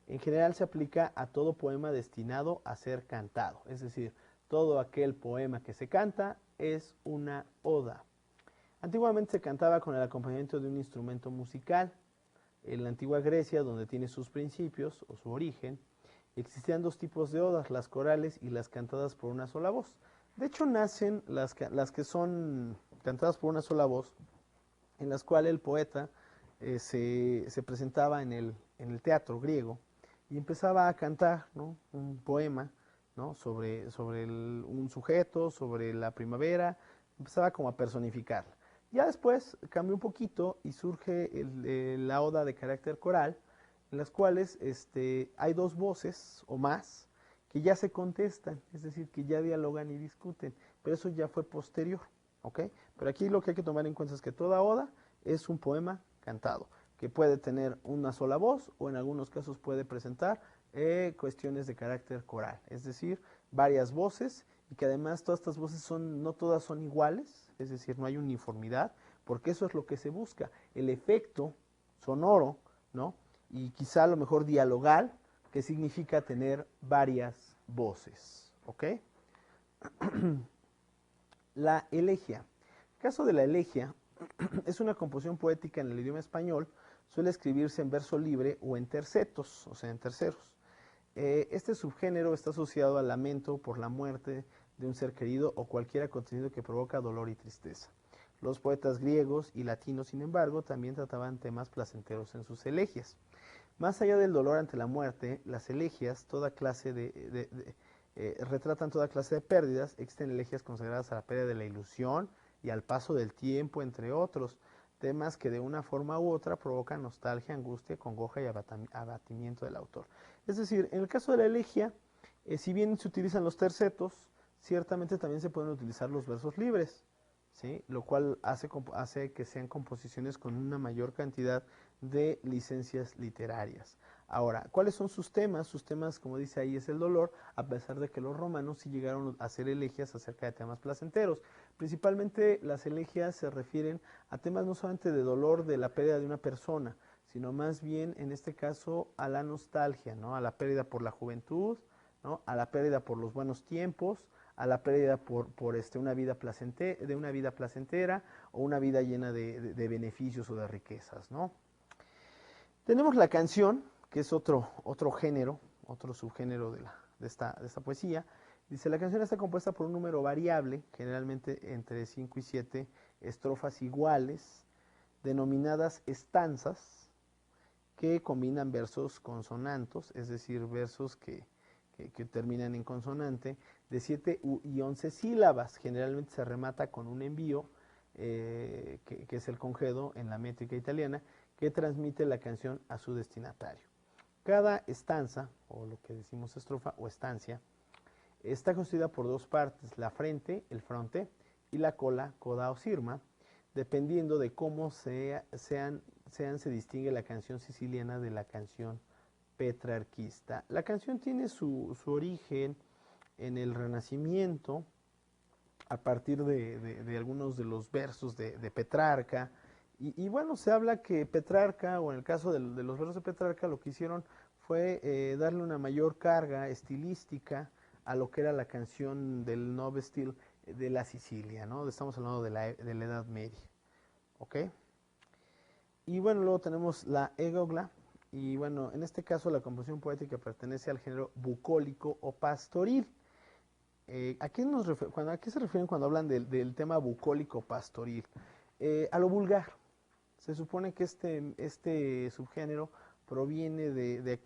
En general se aplica a todo poema destinado a ser cantado, es decir, todo aquel poema que se canta es una oda. Antiguamente se cantaba con el acompañamiento de un instrumento musical. En la antigua Grecia, donde tiene sus principios o su origen, existían dos tipos de odas, las corales y las cantadas por una sola voz. De hecho, nacen las que son cantadas por una sola voz, en las cuales el poeta se presentaba en el teatro griego y empezaba a cantar, ¿no?, un poema, ¿no?, sobre un sujeto, sobre la primavera, empezaba como a personificarla. Ya después cambió un poquito y surge la oda de carácter coral, en las cuales hay dos voces o más que ya se contestan, es decir, que ya dialogan y discuten, pero eso ya fue posterior, ¿ok? Pero aquí lo que hay que tomar en cuenta es que toda oda es un poema cantado, que puede tener una sola voz o en algunos casos puede presentar cuestiones de carácter coral, es decir, varias voces, y que además todas estas voces no todas son iguales, es decir, no hay uniformidad, porque eso es lo que se busca, el efecto sonoro, ¿no?, y quizá a lo mejor dialogal, que significa tener varias voces, ¿ok? La elegía. El caso de la elegía es una composición poética en el idioma español, suele escribirse en verso libre o en tercetos, o sea, en terceros. Este subgénero está asociado al lamento por la muerte de un ser querido o cualquier acontecimiento que provoca dolor y tristeza. Los poetas griegos y latinos, sin embargo, también trataban temas placenteros en sus elegías. Más allá del dolor ante la muerte, las elegías retratan toda clase de pérdidas. Existen elegías consagradas a la pérdida de la ilusión y al paso del tiempo, entre otros, temas que de una forma u otra provocan nostalgia, angustia, congoja y abatimiento del autor. Es decir, en el caso de la elegía, si bien se utilizan los tercetos, ciertamente también se pueden utilizar los versos libres, ¿sí? Lo cual hace que sean composiciones con una mayor cantidad de licencias literarias. Ahora, ¿cuáles son sus temas? Sus temas, como dice ahí, es el dolor, a pesar de que los romanos sí llegaron a hacer elegías acerca de temas placenteros. Principalmente las elegías se refieren a temas no solamente de dolor de la pérdida de una persona, sino más bien, en este caso, a la nostalgia, ¿no? A la pérdida por la juventud, ¿no? A la pérdida por los buenos tiempos, a la pérdida por una vida placentera o una vida llena de beneficios o de riquezas, ¿no? Tenemos la canción, que es otro género, otro subgénero de esta poesía. Dice, la canción está compuesta por un número variable, generalmente entre 5 y 7 estrofas iguales, denominadas estanzas, que combinan versos consonantos, es decir, versos que terminan en consonante, de 7 y 11 sílabas. Generalmente se remata con un envío, que es el congedo en la métrica italiana, que transmite la canción a su destinatario. Cada estanza, o lo que decimos estrofa o estancia, está constituida por dos partes, la frente, el fronte, y la cola, coda o sirma, dependiendo de cómo se distingue la canción siciliana de la canción petrarquista. La canción tiene su origen en el Renacimiento, a partir de algunos de los versos de Petrarca, y bueno, se habla que Petrarca, o en el caso de los versos de Petrarca, lo que hicieron fue darle una mayor carga estilística a lo que era la canción del Nuovo Stil de la Sicilia, ¿no? Estamos hablando de la Edad Media, ¿ok? Y bueno, luego tenemos la Egogla, y bueno, en este caso la composición poética pertenece al género bucólico o pastoril. ¿A qué se refieren cuando hablan del tema bucólico pastoril? A lo vulgar. Se supone que este subgénero proviene de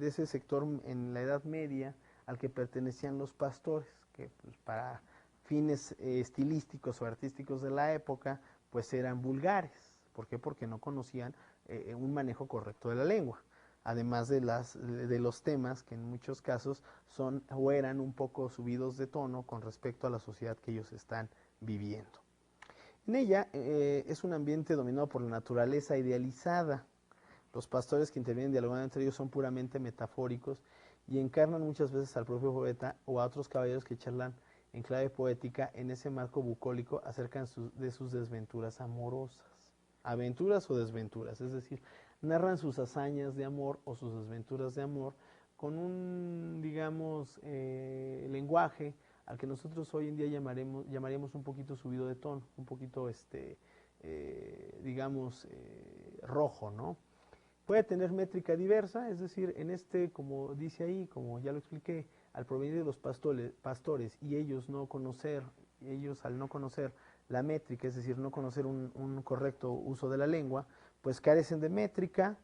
ese sector en la Edad Media al que pertenecían los pastores, que pues, para fines estilísticos o artísticos de la época, pues eran vulgares. ¿Por qué? Porque no conocían un manejo correcto de la lengua, además de los temas que en muchos casos son o eran un poco subidos de tono con respecto a la sociedad que ellos están viviendo. En ella es un ambiente dominado por la naturaleza idealizada. Los pastores que intervienen dialogando entre ellos son puramente metafóricos y encarnan muchas veces al propio poeta o a otros caballeros que charlan en clave poética en ese marco bucólico acerca de sus desventuras amorosas. Aventuras o desventuras, es decir, narran sus hazañas de amor o sus desventuras de amor con un, digamos, lenguaje al que nosotros hoy en día llamaríamos un poquito subido de tono, un poquito, digamos, rojo, ¿no? Puede tener métrica diversa, es decir, en como dice ahí, como ya lo expliqué, al provenir de los pastores y ellos al no conocer la métrica, es decir, no conocer un correcto uso de la lengua, pues carecen de métrica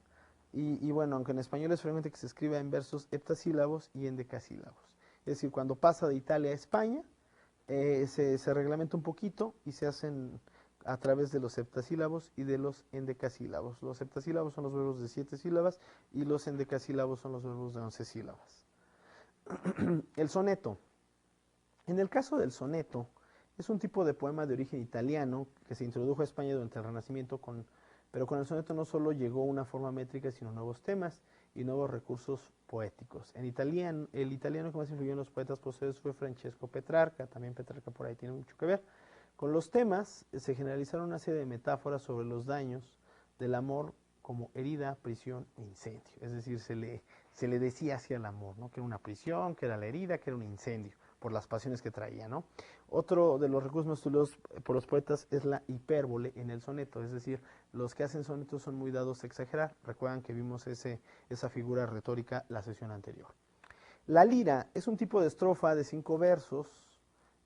y bueno, aunque en español es frecuente que se escriba en versos heptasílabos y en decasílabos. Es decir, cuando pasa de Italia a España, se reglamenta un poquito y se hacen a través de los heptasílabos y de los endecasílabos. Los heptasílabos son los verbos de 7 sílabas y los endecasílabos son los verbos de 11 sílabas. El soneto. En el caso del soneto, es un tipo de poema de origen italiano que se introdujo a España durante el Renacimiento, pero con el soneto no solo llegó una forma métrica, sino nuevos temas y nuevos recursos poéticos. El italiano que más influyó en los poetas posteriores fue Francesco Petrarca, también Petrarca por ahí tiene mucho que ver. Con los temas se generalizaron una serie de metáforas sobre los daños del amor como herida, prisión e incendio. Es decir, se le decía hacia el amor, ¿no? Que era una prisión, que era la herida, que era un incendio, por las pasiones que traía, ¿no? Otro de los recursos más estudiados por los poetas es la hipérbole en el soneto, es decir, los que hacen sonetos son muy dados a exagerar. Recuerdan que vimos esa figura retórica la sesión anterior. La lira es un tipo de estrofa de 5 versos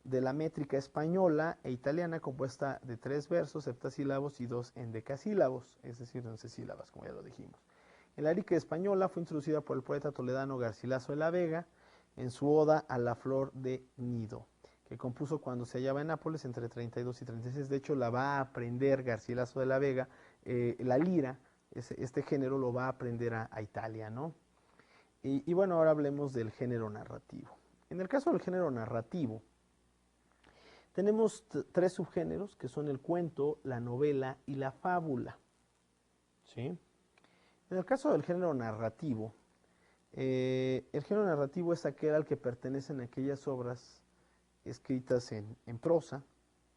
de la métrica española e italiana compuesta de 3 versos heptasílabos y 2 endecasílabos, es decir, 11 sílabas, como ya lo dijimos. La lírica española fue introducida por el poeta toledano Garcilaso de la Vega en su oda a la flor de Nido, que compuso cuando se hallaba en Nápoles entre 32 y 36. De hecho, la va a aprender Garcilaso de la Vega, la lira, este género lo va a aprender a Italia, ¿no? Y bueno, ahora hablemos del género narrativo. En el caso del género narrativo, tenemos tres subgéneros que son el cuento, la novela y la fábula. ¿Sí? En el caso del género narrativo, el género narrativo es aquel al que pertenecen aquellas obras escritas en prosa,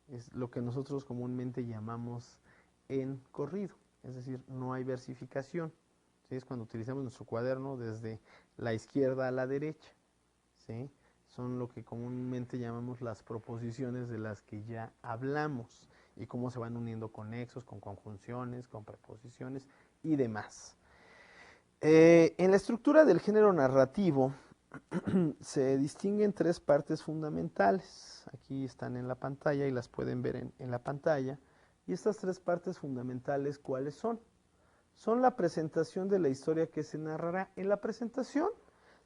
es lo que nosotros comúnmente llamamos en corrido, es decir, no hay versificación. ¿Sí? Es cuando utilizamos nuestro cuaderno desde la izquierda a la derecha. ¿Sí? Son lo que comúnmente llamamos las proposiciones de las que ya hablamos y cómo se van uniendo con nexos, con conjunciones, con preposiciones y demás. En la estructura del género narrativo se distinguen tres partes fundamentales. Aquí están en la pantalla y las pueden ver en la pantalla. Y estas tres partes fundamentales, ¿cuáles son? Son la presentación de la historia que se narrará. En la presentación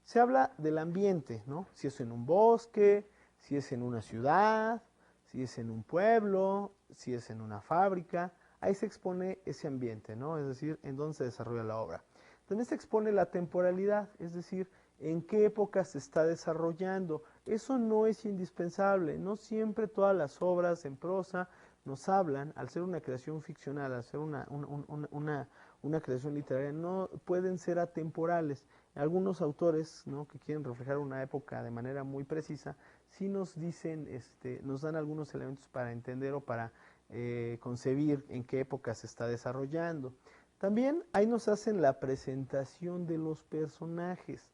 se habla del ambiente, ¿no? Si es en un bosque, si es en una ciudad, si es en un pueblo, si es en una fábrica. Ahí se expone ese ambiente, ¿no? Es decir, en dónde se desarrolla la obra. También se expone la temporalidad, es decir, en qué época se está desarrollando. Eso no es indispensable. No siempre todas las obras en prosa nos hablan, al ser una creación ficcional, al ser una creación literaria, no pueden ser atemporales. Algunos autores, ¿no?, que quieren reflejar una época de manera muy precisa, sí nos dicen, nos dan algunos elementos para entender o para concebir en qué época se está desarrollando. También ahí nos hacen la presentación de los personajes,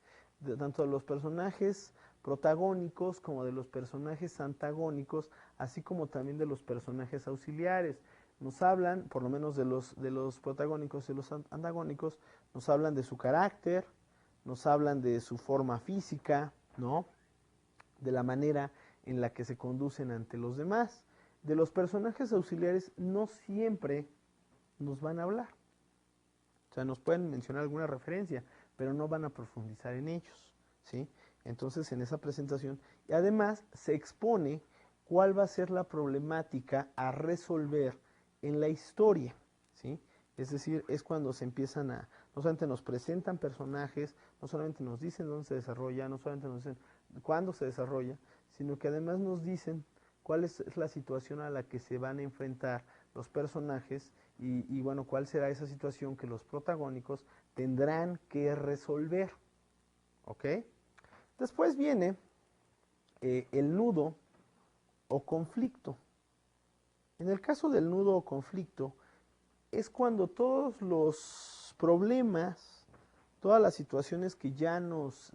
tanto de los personajes protagónicos como de los personajes antagónicos, así como también de los personajes auxiliares. Nos hablan, por lo menos de los protagónicos y los antagónicos, nos hablan de su carácter, nos hablan de su forma física, ¿no? De la manera en la que se conducen ante los demás. De los personajes auxiliares no siempre nos van a hablar. O sea, nos pueden mencionar alguna referencia, pero no van a profundizar en ellos, ¿sí? Entonces, en esa presentación, y además se expone cuál va a ser la problemática a resolver en la historia, ¿sí? Es decir, es cuando se empiezan a, no solamente nos presentan personajes, no solamente nos dicen dónde se desarrolla, no solamente nos dicen cuándo se desarrolla, sino que además nos dicen cuál es la situación a la que se van a enfrentar los personajes y bueno, cuál será esa situación que los protagónicos tendrán que resolver, ¿ok? Después viene el nudo o conflicto. En el caso del nudo o conflicto, es cuando todos los problemas, todas las situaciones que ya nos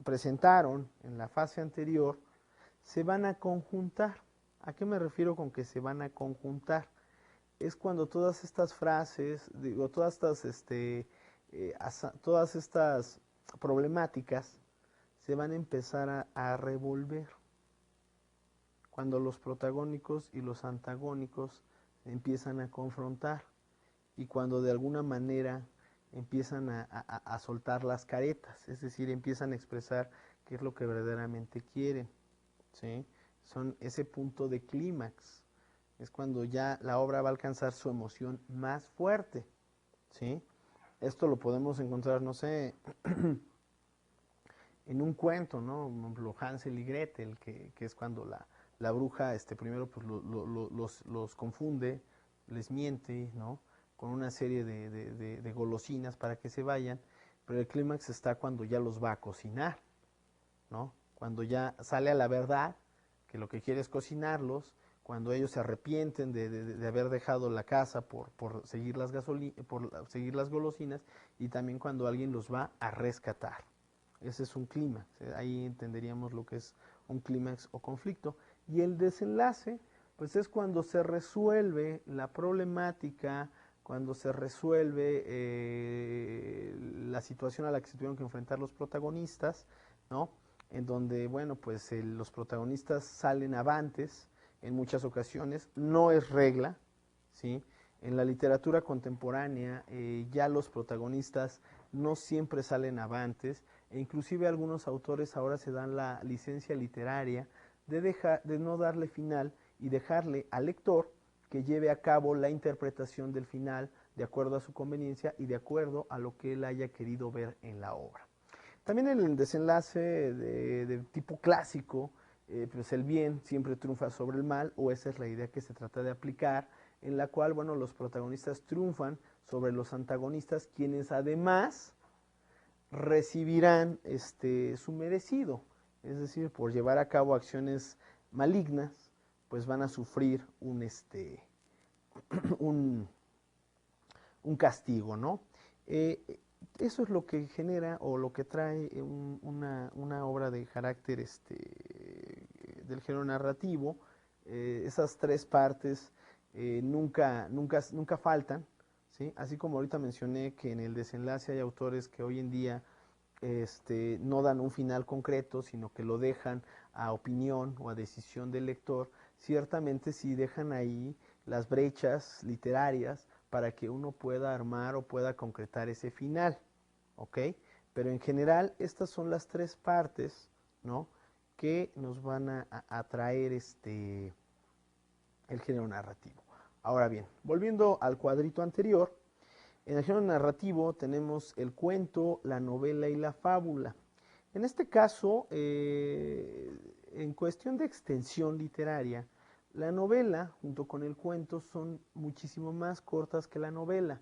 presentaron en la fase anterior, se van a conjuntar. ¿A qué me refiero con que se van a conjuntar? Es cuando todas estas frases, digo, todas estas problemáticas se van a empezar a revolver. Cuando los protagónicos y los antagónicos empiezan a confrontar y cuando de alguna manera empiezan a soltar las caretas, es decir, empiezan a expresar qué es lo que verdaderamente quieren, ¿sí? Son ese punto de clímax, es cuando ya la obra va a alcanzar su emoción más fuerte, ¿sí? Esto lo podemos encontrar, no sé, en un cuento, ¿no? Hansel y Gretel, que es cuando la bruja primero pues, los confunde, les miente, ¿no? Con una serie de golosinas para que se vayan, pero el clímax está cuando ya los va a cocinar, ¿no? Cuando ya sale a la verdad que lo que quiere es cocinarlos, cuando ellos se arrepienten de haber dejado la casa por seguir por seguir las golosinas, y también cuando alguien los va a rescatar. Ese es un clímax, ahí entenderíamos lo que es un clímax o conflicto. Y el desenlace, pues es cuando se resuelve la problemática, cuando se resuelve la situación a la que se tuvieron que enfrentar los protagonistas, ¿no? En donde, bueno, pues los protagonistas salen avantes en muchas ocasiones, no es regla, ¿sí? En la literatura contemporánea ya los protagonistas no siempre salen avantes, e inclusive algunos autores ahora se dan la licencia literaria de no darle final y dejarle al lector que lleve a cabo la interpretación del final de acuerdo a su conveniencia y de acuerdo a lo que él haya querido ver en la obra. También el desenlace de tipo clásico, pues el bien siempre triunfa sobre el mal, o esa es la idea que se trata de aplicar, en la cual, bueno, los protagonistas triunfan sobre los antagonistas, quienes además recibirán su merecido, es decir, por llevar a cabo acciones malignas, pues van a sufrir un, un castigo, ¿no? Eso es lo que genera o lo que trae una obra de carácter del género narrativo. Esas tres partes nunca faltan, ¿sí? Así como ahorita mencioné que en el desenlace hay autores que hoy en día no dan un final concreto, sino que lo dejan a opinión o a decisión del lector, ciertamente sí dejan ahí las brechas literarias para que uno pueda armar o pueda concretar ese final, ¿ok? Pero en general estas son las tres partes, ¿no?, que nos van a traer el género narrativo. Ahora bien, volviendo al cuadrito anterior, en el género narrativo tenemos el cuento, la novela y la fábula. En este caso, en cuestión de extensión literaria, la novela junto con el cuento son muchísimo más cortas que la novela.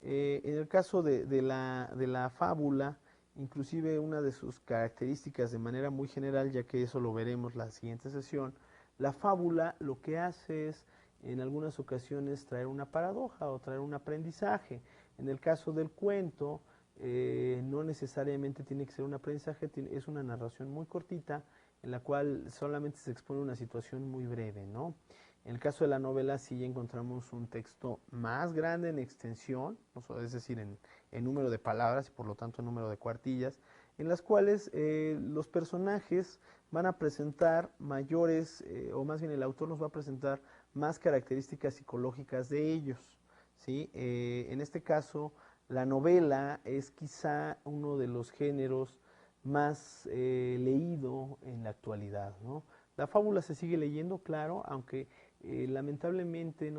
En el caso de la fábula, inclusive una de sus características de manera muy general, ya que eso lo veremos la siguiente sesión, la fábula lo que hace es en algunas ocasiones traer una paradoja o traer un aprendizaje. En el caso del cuento, no necesariamente tiene que ser un aprendizaje, es una narración muy cortita en la cual solamente se expone una situación muy breve, ¿no? En el caso de la novela sí encontramos un texto más grande en extensión, es decir, en número de palabras y por lo tanto en número de cuartillas, en las cuales los personajes van a presentar mayores, o más bien el autor nos va a presentar más características psicológicas de ellos, ¿sí? En este caso, la novela es quizá uno de los géneros más leído en la actualidad, ¿no? La fábula se sigue leyendo, claro, aunque lamentablemente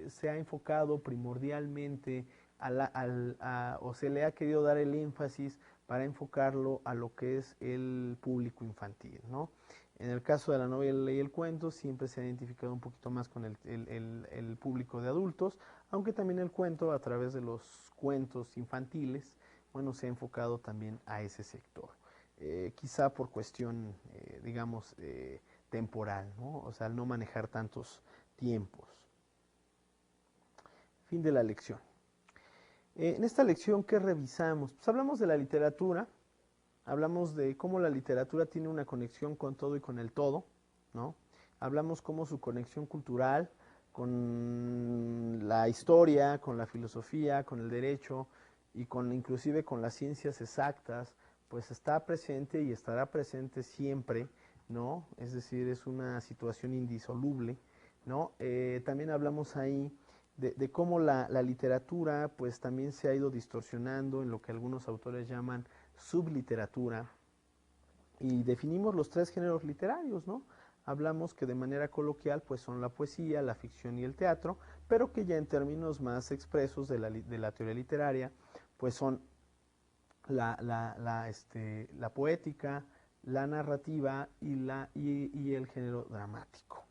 se ha enfocado primordialmente o se le ha querido dar el énfasis para enfocarlo a lo que es el público infantil, ¿no? En el caso de la novela y el cuento siempre se ha identificado un poquito más con el público de adultos, aunque también el cuento a través de los cuentos infantiles, bueno, se ha enfocado también a ese sector. Quizá por cuestión, digamos, temporal, ¿no? O sea, al no manejar tantos tiempos. Fin de la lección. En esta lección, ¿qué revisamos? Pues hablamos de la literatura, hablamos de cómo la literatura tiene una conexión con todo y con el todo, ¿no? Hablamos cómo su conexión cultural con la historia, con la filosofía, con el derecho y inclusive con las ciencias exactas, pues está presente y estará presente siempre, ¿no? Es decir, es una situación indisoluble, ¿no? También hablamos ahí de cómo la literatura pues también se ha ido distorsionando en lo que algunos autores llaman subliteratura, y definimos los tres géneros literarios, ¿no? Hablamos que de manera coloquial pues son la poesía, la ficción y el teatro, pero que ya en términos más expresos de la teoría literaria pues son la poética, la narrativa y el género dramático.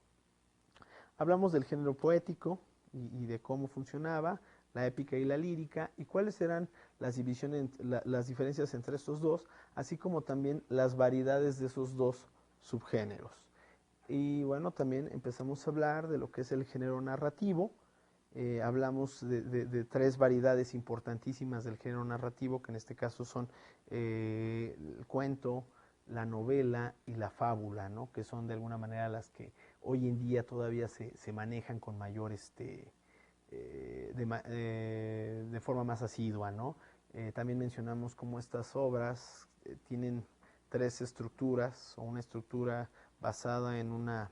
Hablamos del género poético y de cómo funcionaba, la épica y la lírica, y cuáles eran las diferencias entre estos dos, así como también las variedades de esos dos subgéneros. Y bueno, también empezamos a hablar de lo que es el género narrativo. Hablamos de tres variedades importantísimas del género narrativo, que en este caso son el cuento, la novela y la fábula, ¿no? Que son de alguna manera las que hoy en día todavía se manejan con mayor de forma más asidua, ¿no? También mencionamos cómo estas obras tienen tres estructuras, o una estructura basada en una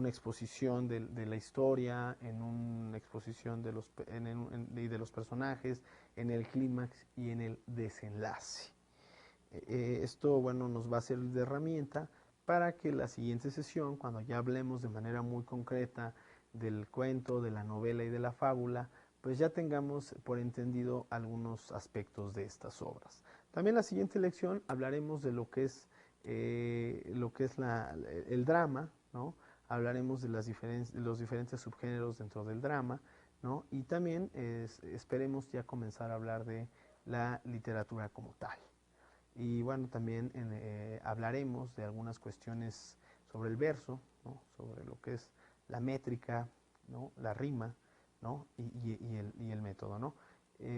exposición de la historia, en una exposición de los personajes, en el clímax y en el desenlace. Esto, bueno, nos va a servir de herramienta para que la siguiente sesión, cuando ya hablemos de manera muy concreta del cuento, de la novela y de la fábula, pues ya tengamos por entendido algunos aspectos de estas obras. También la siguiente lección hablaremos de lo que es el drama, ¿no? Hablaremos de los diferentes subgéneros dentro del drama, ¿no? Y también esperemos ya comenzar a hablar de la literatura como tal. Y bueno, también hablaremos de algunas cuestiones sobre el verso, ¿no? Sobre lo que es la métrica, ¿no? La rima, ¿no? Y el método, ¿no?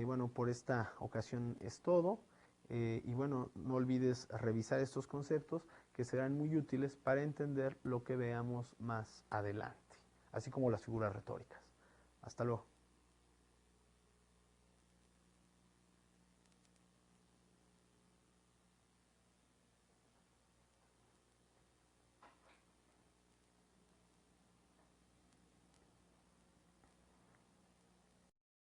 Bueno, por esta ocasión es todo. Y bueno, no olvides revisar estos conceptos que serán muy útiles para entender lo que veamos más adelante, así como las figuras retóricas. Hasta luego.